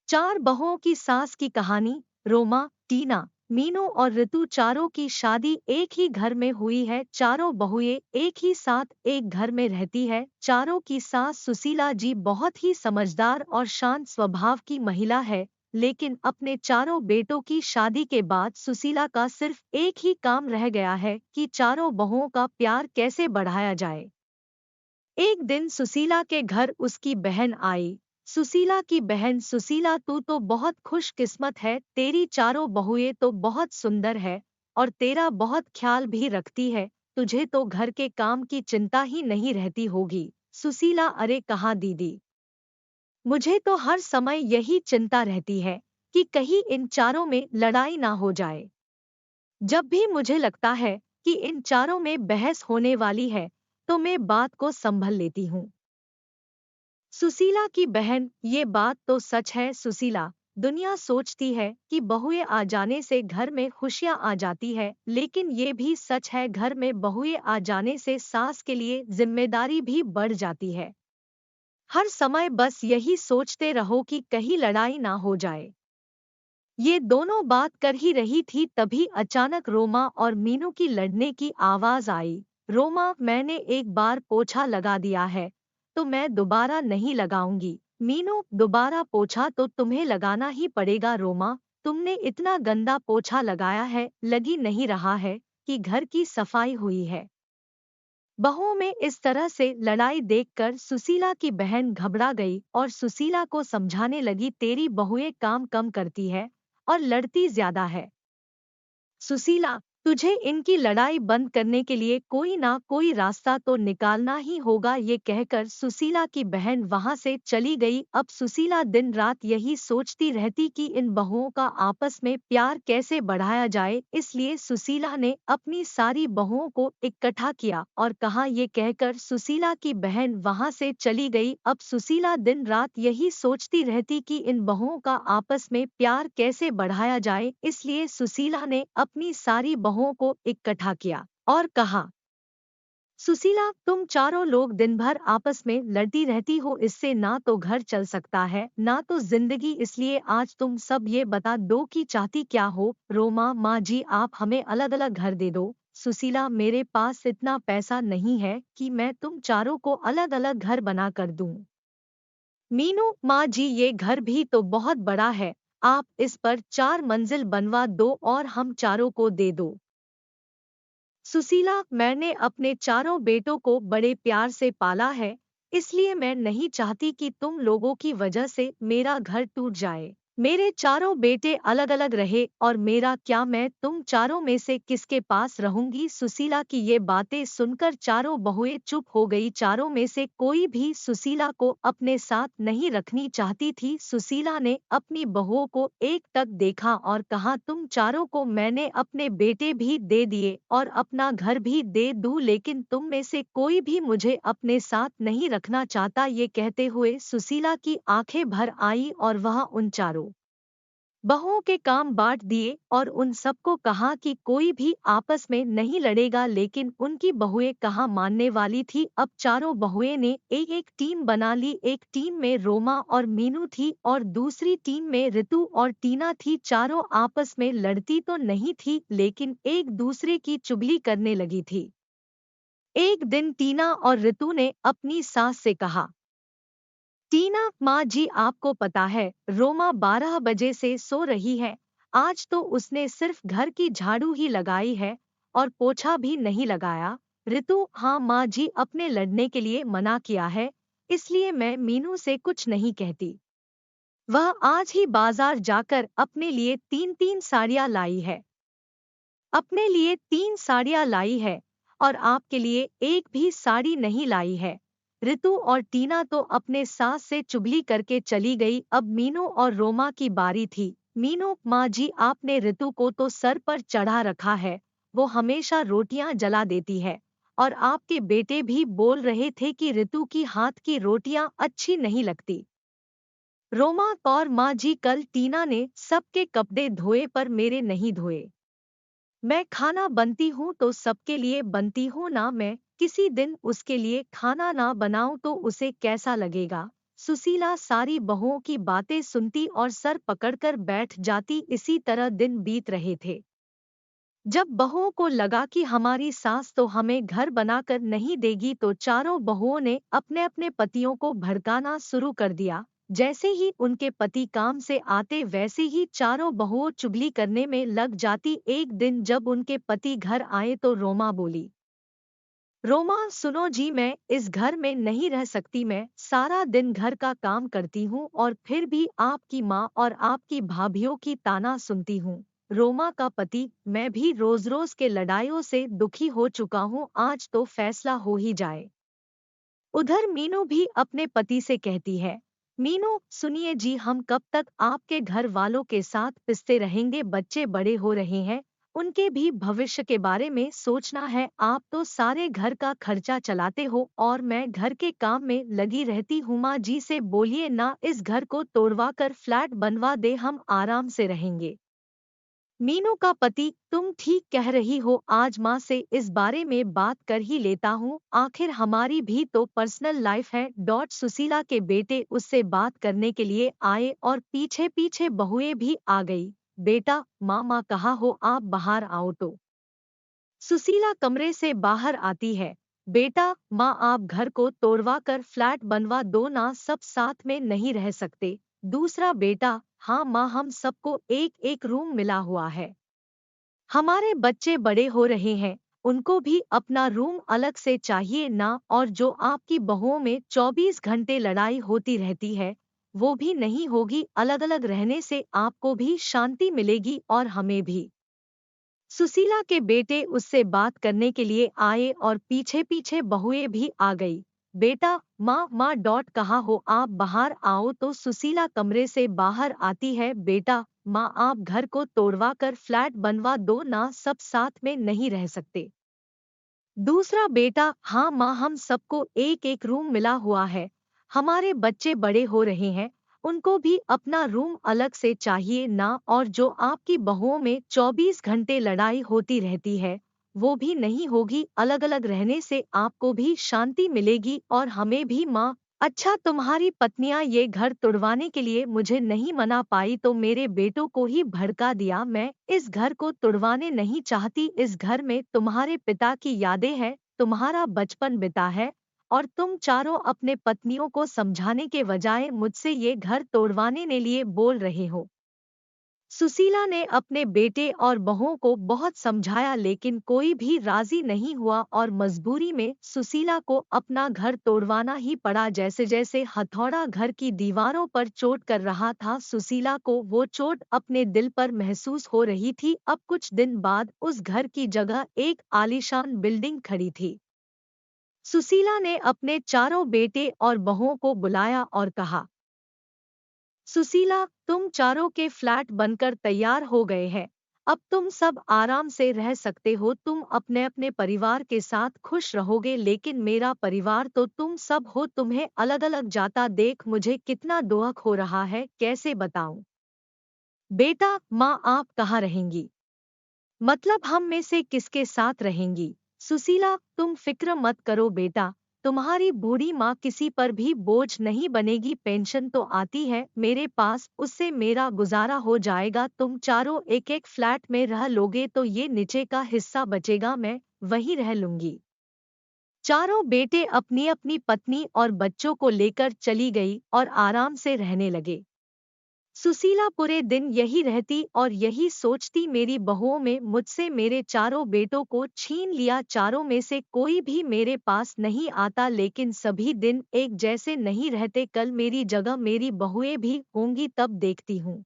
चार बहुओं की सास की कहानी। रोमा, टीना, मीनू और ऋतु चारों की शादी एक ही घर में हुई है। चारों बहुएं एक ही साथ एक घर में रहती है। चारों की सास सुशीला जी बहुत ही समझदार और शांत स्वभाव की महिला है, लेकिन अपने चारों बेटों की शादी के बाद सुशीला का सिर्फ एक ही काम रह गया है कि चारों बहुओं का प्यार कैसे बढ़ाया जाए। एक दिन सुशीला के घर उसकी बहन आई। सुशीला की बहन, सुशीला तू तो बहुत खुशकिस्मत है, तेरी चारों बहुएं तो बहुत सुंदर है और तेरा बहुत ख्याल भी रखती है, तुझे तो घर के काम की चिंता ही नहीं रहती होगी। सुशीला, अरे कहाँ दीदी, मुझे तो हर समय यही चिंता रहती है कि कहीं इन चारों में लड़ाई ना हो जाए। जब भी मुझे लगता है कि इन चारों में बहस होने वाली है, तो मैं बात को संभल लेती हूँ। सुशीला की बहन, ये बात तो सच है सुशीला। दुनिया सोचती है कि बहुएं आ जाने से घर में खुशियां आ जाती है, लेकिन ये भी सच है घर में बहुएं आ जाने से सास के लिए जिम्मेदारी भी बढ़ जाती है। हर समय बस यही सोचते रहो कि कहीं लड़ाई ना हो जाए। ये दोनों बात कर ही रही थी, तभी अचानक रोमा और मीनू की लड़ने की आवाज आई। रोमा, मैंने एक बार पोछा लगा दिया है तो मैं दोबारा नहीं लगाऊंगी। मीनू, दोबारा पोछा तो तुम्हें लगाना ही पड़ेगा। रोमा, तुमने इतना गंदा पोछा लगाया है, लगी नहीं रहा है कि घर की सफाई हुई है। बहुओं में इस तरह से लड़ाई देखकर सुशीला की बहन घबरा गई और सुशीला को समझाने लगी, तेरी बहुएं काम कम करती है और लड़ती ज्यादा है। सुशीला, तुझे इनकी लड़ाई बंद करने के लिए कोई ना कोई रास्ता तो निकालना ही होगा। ये कहकर सुशीला की बहन वहां से चली गई। अब सुशीला दिन रात यही सोचती रहती कि इन बहुओं का आपस में प्यार कैसे बढ़ाया जाए। इसलिए सुशीला ने अपनी सारी बहुओं को इकट्ठा किया और कहा। ये कहकर सुशीला की बहन वहां से चली गई। अब सुशीला दिन रात यही सोचती रहती कि इन बहुओं का आपस में प्यार कैसे बढ़ाया जाए। इसलिए सुशीला ने अपनी सारी बहुओं को इकट्ठा किया और कहा, सुशीला, तुम चारों लोग दिन भर आपस में लड़ती रहती हो, इससे ना तो घर चल सकता है ना तो जिंदगी। इसलिए आज तुम सब ये बता दो कि चाहती क्या हो। रोमा, माँ जी, आप हमें अलग अलग घर दे दो। सुशीला, मेरे पास इतना पैसा नहीं है कि मैं तुम चारों को अलग अलग घर बना कर दूं। मीनू, माँ जी, ये घर भी तो बहुत बड़ा है, आप इस पर 4 मंजिल बनवा दो और हम चारों को दे दो। सुशीला, मैंने अपने चारों बेटों को बड़े प्यार से पाला है, इसलिए मैं नहीं चाहती कि तुम लोगों की वजह से मेरा घर टूट जाए। मेरे चारों बेटे अलग अलग रहे और मेरा क्या, मैं तुम चारों में से किसके पास रहूंगी। सुशीला की ये बातें सुनकर चारों बहुएं चुप हो गई। चारों में से कोई भी सुशीला को अपने साथ नहीं रखनी चाहती थी। सुशीला ने अपनी बहुओं को एक टक देखा और कहा, तुम चारों को मैंने अपने बेटे भी दे दिए और अपना घर भी दे दूं, लेकिन तुम में से कोई भी मुझे अपने साथ नहीं रखना चाहता। ये कहते हुए सुशीला की आंखें भर आई और वह उन चारों बहुओं के काम बांट दिए और उन सबको कहा कि कोई भी आपस में नहीं लड़ेगा, लेकिन उनकी बहुएं कहाँ मानने वाली थी। अब चारों बहुएं ने एक एक टीम बना ली। एक टीम में रोमा और मीनू थी और दूसरी टीम में ऋतु और टीना थी। चारों आपस में लड़ती तो नहीं थी, लेकिन एक दूसरे की चुगली करने लगी थी। एक दिन टीना और ऋतु ने अपनी सास से कहा, टीना, माँ जी, आपको पता है रोमा 12 बजे से सो रही है, आज तो उसने सिर्फ घर की झाड़ू ही लगाई है और पोछा भी नहीं लगाया। ऋतु, हाँ माँ जी, अपने लड़ने के लिए मना किया है, इसलिए मैं मीनू से कुछ नहीं कहती। वह आज ही बाजार जाकर अपने लिए 3-3 साड़ियाँ लाई है। अपने लिए 3 साड़ियाँ लाई है और आपके लिए एक भी साड़ी नहीं लाई है। ऋतु और टीना तो अपने सास से चुगली करके चली गई। अब मीनू और रोमा की बारी थी। मीनू, माँ जी, आपने ऋतु को तो सर पर चढ़ा रखा है, वो हमेशा रोटियां जला देती है और आपके बेटे भी बोल रहे थे कि ऋतु की हाथ की रोटियां अच्छी नहीं लगती। रोमा और माँ जी, कल टीना ने सबके कपड़े धोए पर मेरे नहीं धोए। मैं खाना बनती हूँ तो सबके लिए बनती हूँ ना, मैं किसी दिन उसके लिए खाना ना बनाऊं तो उसे कैसा लगेगा। सुशीला सारी बहुओं की बातें सुनती और सर पकड़कर बैठ जाती। इसी तरह दिन बीत रहे थे। जब बहुओं को लगा कि हमारी सास तो हमें घर बनाकर नहीं देगी, तो चारों बहुओं ने अपने अपने पतियों को भड़काना शुरू कर दिया। जैसे ही उनके पति काम से आते वैसे ही चारों बहुओं चुगली करने में लग जाती। एक दिन जब उनके पति घर आए तो रोमा बोली, रोमा सुनो जी, मैं इस घर में नहीं रह सकती। मैं सारा दिन घर का काम करती हूँ और फिर भी आपकी माँ और आपकी भाभीियों की ताना सुनती हूँ। रोमा का पति, मैं भी रोज रोज के लड़ाइयों से दुखी हो चुका हूँ, आज तो फैसला हो ही जाए। उधर मीनू भी अपने पति से कहती है, मीनू सुनिए जी, हम कब तक आपके घर वालों के साथ पिसते रहेंगे। बच्चे बड़े हो रहे हैं, उनके भी भविष्य के बारे में सोचना है। आप तो सारे घर का खर्चा चलाते हो और मैं घर के काम में लगी रहती हूँ। माँ जी से बोलिए ना, इस घर को तोड़वा कर फ्लैट बनवा दे, हम आराम से रहेंगे। मीनू का पति, तुम ठीक कह रही हो, आज माँ से इस बारे में बात कर ही लेता हूँ, आखिर हमारी भी तो पर्सनल लाइफ है। सुशीला के बेटे उससे बात करने के लिए आए और पीछे पीछे बहुएं भी आ गई। बेटा, माँ कहा हो, आप बाहर आओ। तो सुशीला कमरे से बाहर आती है। बेटा, माँ आप घर को तोड़वा कर फ्लैट बनवा दो ना, सब साथ में नहीं रह सकते। दूसरा बेटा, हाँ माँ, हम सबको एक एक रूम मिला हुआ है। हमारे बच्चे बड़े हो रहे हैं, उनको भी अपना रूम अलग से चाहिए ना। और जो आपकी बहुओं में 24 घंटे लड़ाई होती रहती है, वो भी नहीं होगी। अलग अलग रहने से आपको भी शांति मिलेगी और हमें भी। सुशीला के बेटे उससे बात करने के लिए आए और पीछे पीछे बहुएं भी आ गई। बेटा, माँ कहाँ हो, आप बाहर आओ। तो सुशीला कमरे से बाहर आती है। बेटा, माँ आप घर को तोड़वा कर फ्लैट बनवा दो ना, सब साथ में नहीं रह सकते। दूसरा बेटा, हाँ माँ, हम सबको एक एक रूम मिला हुआ है, हमारे बच्चे बड़े हो रहे हैं, उनको भी अपना रूम अलग से चाहिए ना। और जो आपकी बहुओं में 24 घंटे लड़ाई होती रहती है, वो भी नहीं होगी। अलग अलग रहने से आपको भी शांति मिलेगी और हमें भी माँ। अच्छा, तुम्हारी पत्नियां ये घर तुड़वाने के लिए मुझे नहीं मना पाई तो मेरे बेटों को ही भड़का दिया। मैं इस घर को तुड़वाने नहीं चाहती। इस घर में तुम्हारे पिता की यादें हैं, तुम्हारा बचपन बिता है, और तुम चारों अपने पत्नियों को समझाने के बजाय मुझसे ये घर तोड़वाने के लिए बोल रहे हो। सुशीला ने अपने बेटे और बहुओं को बहुत समझाया, लेकिन कोई भी राजी नहीं हुआ और मजबूरी में सुशीला को अपना घर तोड़वाना ही पड़ा। जैसे जैसे हथौड़ा घर की दीवारों पर चोट कर रहा था, सुशीला को वो चोट अपने दिल पर महसूस हो रही थी। अब कुछ दिन बाद उस घर की जगह एक आलीशान बिल्डिंग खड़ी थी। सुशीला ने अपने चारों बेटे और बहुओं को बुलाया और कहा, सुशीला, तुम चारों के फ्लैट बनकर तैयार हो गए हैं, अब तुम सब आराम से रह सकते हो। तुम अपने अपने परिवार के साथ खुश रहोगे, लेकिन मेरा परिवार तो तुम सब हो, तुम्हें अलग अलग जाता देख मुझे कितना दुख हो रहा है, कैसे बताऊं। बेटा, माँ आप कहाँ रहेंगी, मतलब हम में से किसके साथ रहेंगी। सुशीला, तुम फिक्र मत करो बेटा, तुम्हारी बूढ़ी माँ किसी पर भी बोझ नहीं बनेगी। पेंशन तो आती है मेरे पास, उससे मेरा गुजारा हो जाएगा। तुम चारों एक एक फ्लैट में रह लोगे तो ये नीचे का हिस्सा बचेगा, मैं वहीं रह लूंगी। चारों बेटे अपनी अपनी पत्नी और बच्चों को लेकर चली गई और आराम से रहने लगे। सुशीला पूरे दिन यही रहती और यही सोचती, मेरी बहुओं में मुझसे मेरे चारों बेटों को छीन लिया, चारों में से कोई भी मेरे पास नहीं आता, लेकिन सभी दिन एक जैसे नहीं रहते। कल मेरी जगह मेरी बहुएं भी होंगी, तब देखती हूँ।